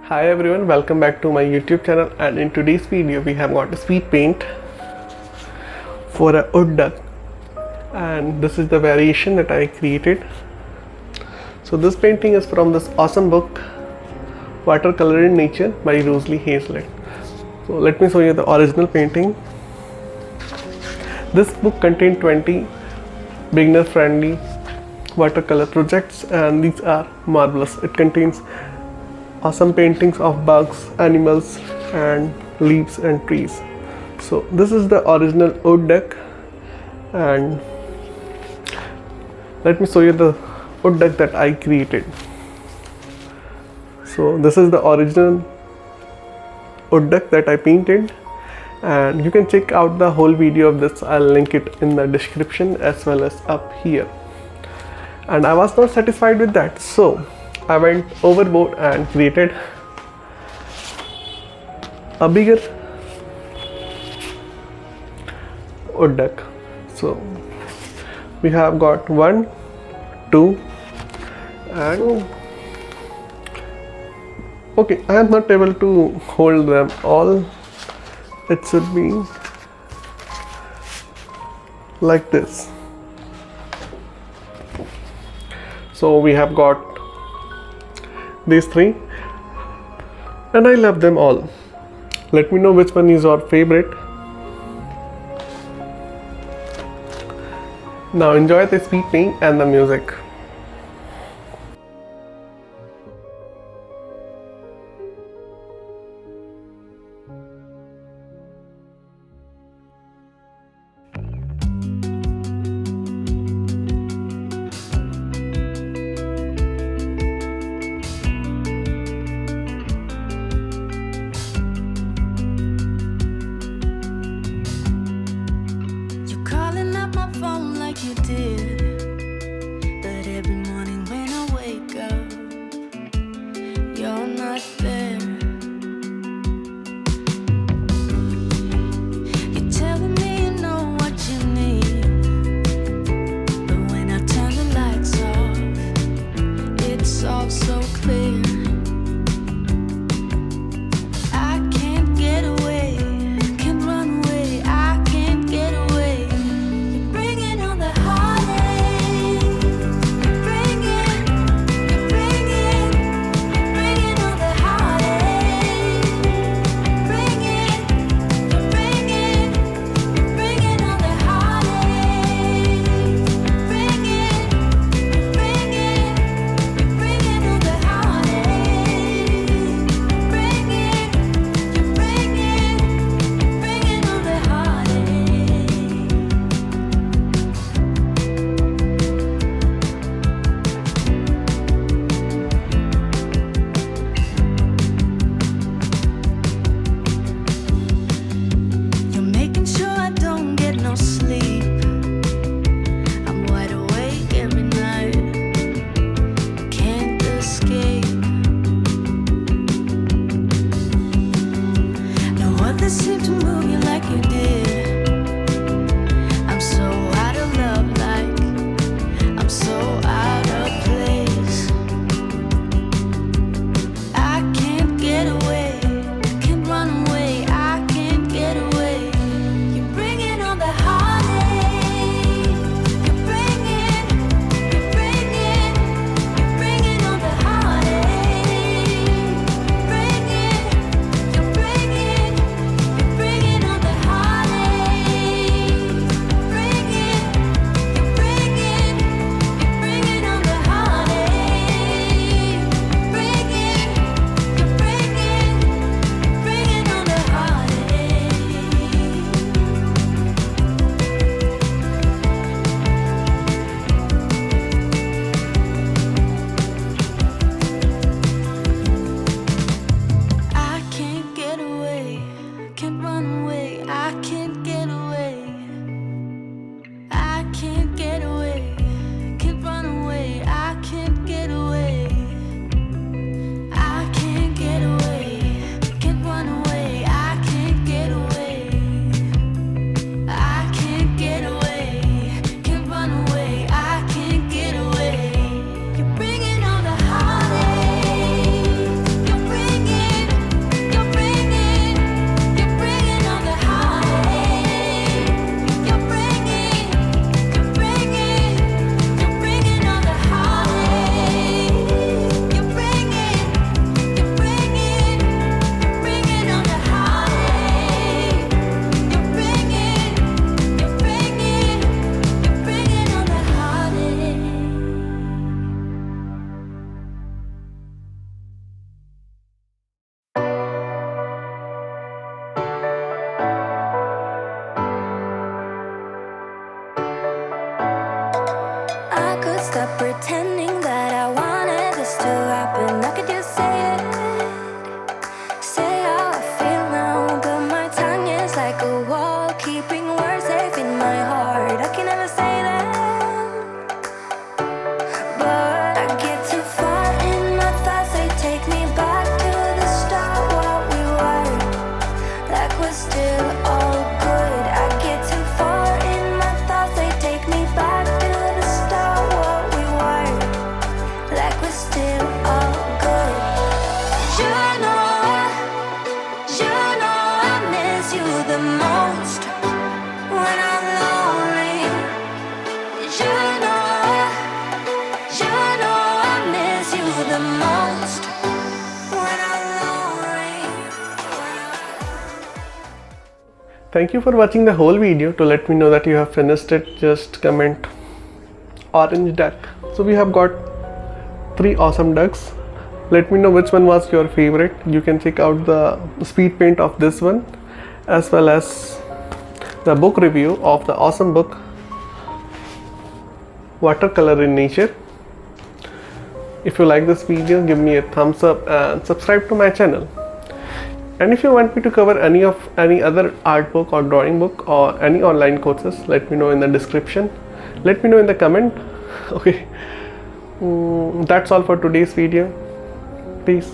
Hi everyone, welcome back to my YouTube channel, and in today's video we have got a speed paint for a wood duck, and this is the variation that I created. So this painting is from this awesome book Watercolor in Nature by Rosalie Haizlett. So let me show you the original painting. This book contains 20 beginner friendly watercolor projects, and these are marvelous. It contains awesome paintings of bugs, animals, and leaves and trees. So this is the original wood duck, and let me show you the wood duck that I created. So this is the original wood duck that I painted, and you can check out the whole video of this. I'll link it in the description as well as up here. And I was not satisfied with that, so I went overboard and created a bigger wood duck. So we have got 1, 2, and okay, I am not able to hold them all. It should be like this. So we have got these 3, and I love them all. Let me know which one is your favorite. Now enjoy the speed paint and the music. You did, but every morning when I wake up, you're not there. You're telling me you know what you need, but when I turn the lights off, it's all so clear. I can't get away, can't run away, I can't get away. You're bringing on the heartache. stop pretending that I wanted this to happen. I could just say it, say how I feel now, but my tongue is like a wall, keeping words safe in my heart. I can never say that, but I get too far in my thoughts. They take me back to the start, what we were, like we're still all good. I get too far in my thoughts. They take me back to the start, what we were, like we're still all good. You know I miss you the most when I'm lonely. You know I miss you the most when I'm lonely. Thank you for watching the whole video. To let me know that you have finished it, just comment orange duck. So we have got 3 awesome ducks. Let me know which one was your favorite. You can check out the speed paint of this one as well as the book review of the awesome book Watercolor in Nature. If you like this video, give me a thumbs up and subscribe to my channel. And if you want me to cover any other art book or drawing book or any online courses, let me know in the description. Let me know in the comment. Okay, that's all for today's video. Peace.